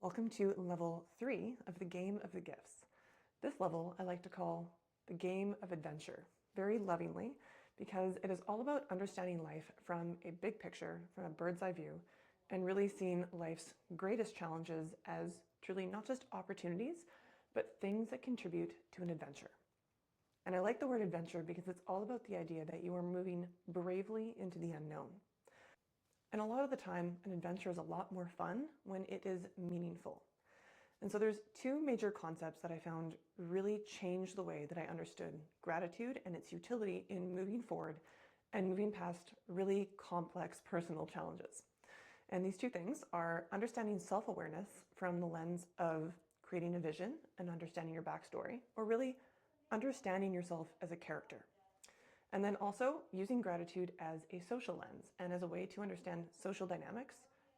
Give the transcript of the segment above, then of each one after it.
Welcome to level 3 of the Game of the Gifts. This level I like to call the Game of Adventure, very lovingly, because it is all about understanding life from a big picture, from a bird's eye view, and really seeing life's greatest challenges as truly not just opportunities, but things that contribute to an adventure. And I like the word adventure because it's all about the idea that you are moving bravely into the unknown. And a lot of the time, an adventure is a lot more fun when it is meaningful. And so there's two major concepts that I found really changed the way that I understood gratitude and its utility in moving forward and moving past really complex personal challenges. And these two things are understanding self-awareness from the lens of creating a vision and understanding your backstory, or really understanding yourself as a character. And then also using gratitude as a social lens and as a way to understand social dynamics,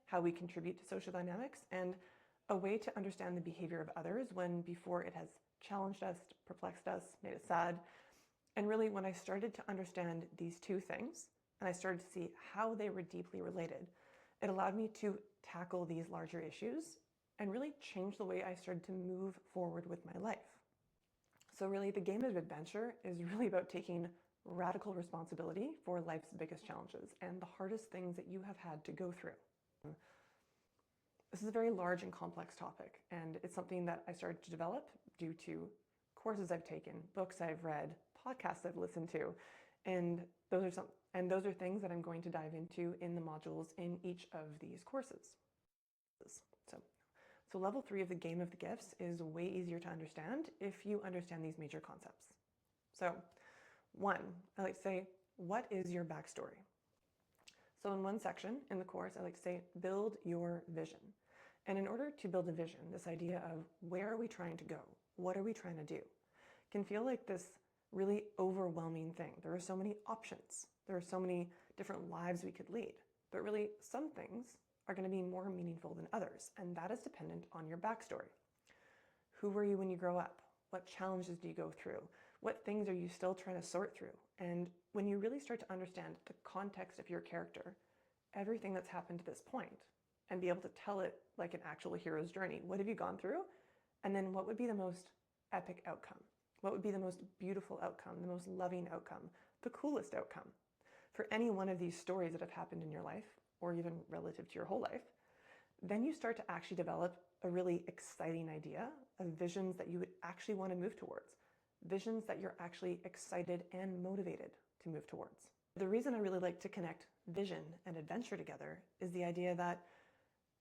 how we contribute to social dynamics, and a way to understand the behavior of others when before it has challenged us, perplexed us, made us sad. And really when I started to understand these two things, and I started to see how they were deeply related, it allowed me to tackle these larger issues and really change the way I started to move forward with my life. So really the game of adventure is really about taking radical responsibility for life's biggest challenges and the hardest things that you have had to go through. This is a very large and complex topic, and it's something that I started to develop due to courses I've taken, books I've read, podcasts I've listened to, and those are things that I'm going to dive into in the modules in each of these courses. So level 3 of the Game of the Gifts is way easier to understand if you understand these major concepts. So 1, I like to say, what is your backstory? So in one section in the course, I like to say, build your vision. And in order to build a vision, this idea of where are we trying to go? What are we trying to do? Can feel like this really overwhelming thing. There are so many options. There are so many different lives we could lead. But really, some things are going to be more meaningful than others. And that is dependent on your backstory. Who were you when you grow up? What challenges do you go through? What things are you still trying to sort through? And when you really start to understand the context of your character, everything that's happened to this point, and be able to tell it like an actual hero's journey, what have you gone through? And then what would be the most epic outcome? What would be the most beautiful outcome, the most loving outcome, the coolest outcome? For any one of these stories that have happened in your life, or even relative to your whole life, then you start to actually develop a really exciting idea of visions that you would actually want to move towards, visions that you're actually excited and motivated to move towards. The reason I really like to connect vision and adventure together is the idea that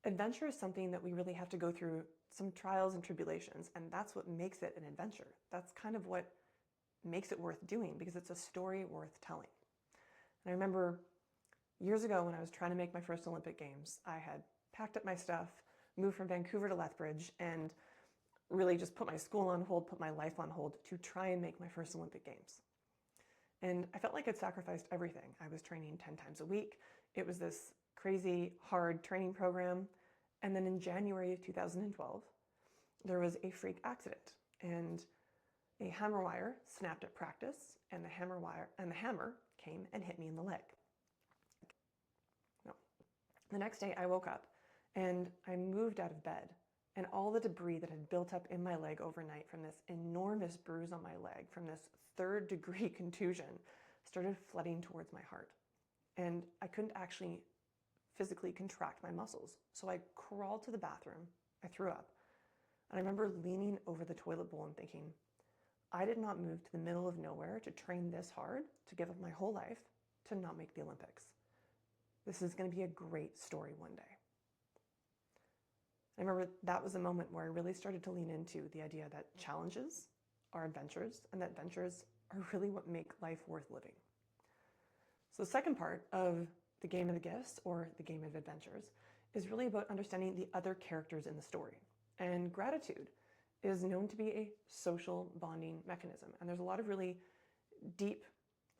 adventure is something that we really have to go through some trials and tribulations, and that's what makes it an adventure. That's kind of what makes it worth doing, because it's a story worth telling. And I remember years ago when I was trying to make my first Olympic Games, I had packed up my stuff, moved from Vancouver to Lethbridge, and really just put my school on hold, put my life on hold to try and make my first Olympic Games. And I felt like I'd sacrificed everything. I was training 10 times a week. It was this crazy, hard training program. And then in January of 2012, there was a freak accident, and a hammer wire snapped at practice, and the hammer came and hit me in the leg. No. The next day I woke up and I moved out of bed, and all the debris that had built up in my leg overnight from this enormous bruise on my leg, from this 3rd-degree contusion, started flooding towards my heart. And I couldn't actually physically contract my muscles. So I crawled to the bathroom, I threw up, and I remember leaning over the toilet bowl and thinking, I did not move to the middle of nowhere to train this hard, to give up my whole life, to not make the Olympics. This is going to be a great story one day. I remember that was a moment where I really started to lean into the idea that challenges are adventures, and that adventures are really what make life worth living. So the second part of the Game of the Gifts, or the Game of Adventures, is really about understanding the other characters in the story. And gratitude is known to be a social bonding mechanism. And there's a lot of really deep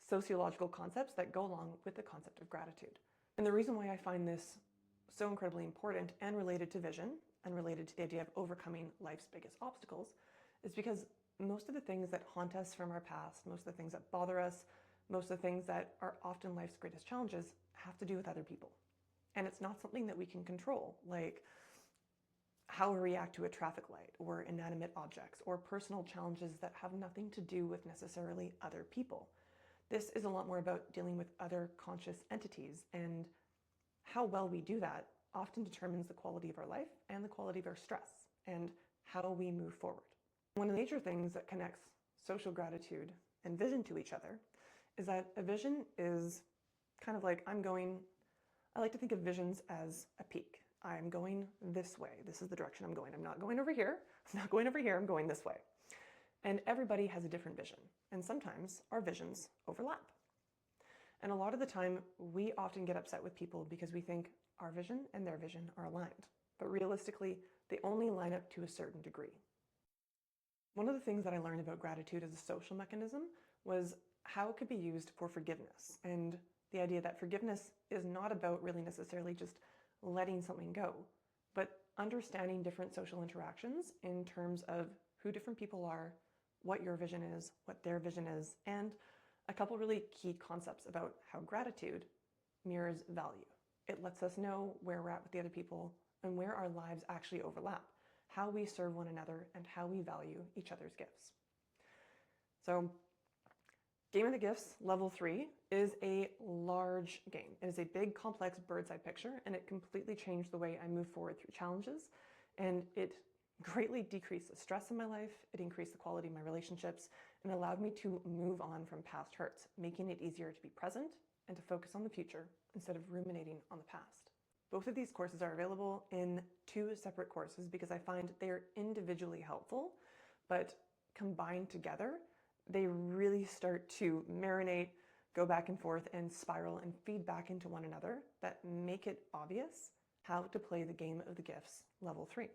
sociological concepts that go along with the concept of gratitude. And the reason why I find this so incredibly important and related to vision and related to the idea of overcoming life's biggest obstacles is because most of the things that haunt us from our past, most of the things that bother us, most of the things that are often life's greatest challenges have to do with other people. And it's not something that we can control, like how we react to a traffic light or inanimate objects or personal challenges that have nothing to do with necessarily other people. This is a lot more about dealing with other conscious entities, and how well we do that often determines the quality of our life and the quality of our stress and how we move forward. One of the major things that connects social gratitude and vision to each other is that a vision is kind of like I like to think of visions as a peak. I'm going this way. This is the direction I'm going. I'm not going over here. I'm not going over here. I'm going this way. And everybody has a different vision. And sometimes our visions overlap. And a lot of the time, we often get upset with people because we think our vision and their vision are aligned. But realistically, they only line up to a certain degree. One of the things that I learned about gratitude as a social mechanism was how it could be used for forgiveness, and the idea that forgiveness is not about really necessarily just letting something go, but understanding different social interactions in terms of who different people are, what your vision is, what their vision is, and a couple really key concepts about how gratitude mirrors value. It lets us know where we're at with the other people and where our lives actually overlap, how we serve one another, and how we value each other's gifts. So, Game of the Gifts, level 3, is a large game. It is a big, complex bird's eye picture, and it completely changed the way I move forward through challenges, and it greatly decreased the stress in my life, it increased the quality of my relationships, and allowed me to move on from past hurts, making it easier to be present and to focus on the future instead of ruminating on the past. Both of these courses are available in 2 separate courses because I find they are individually helpful, but combined together, they really start to marinate, go back and forth, and spiral and feed back into one another that make it obvious how to play the Game of the Gifts level 3.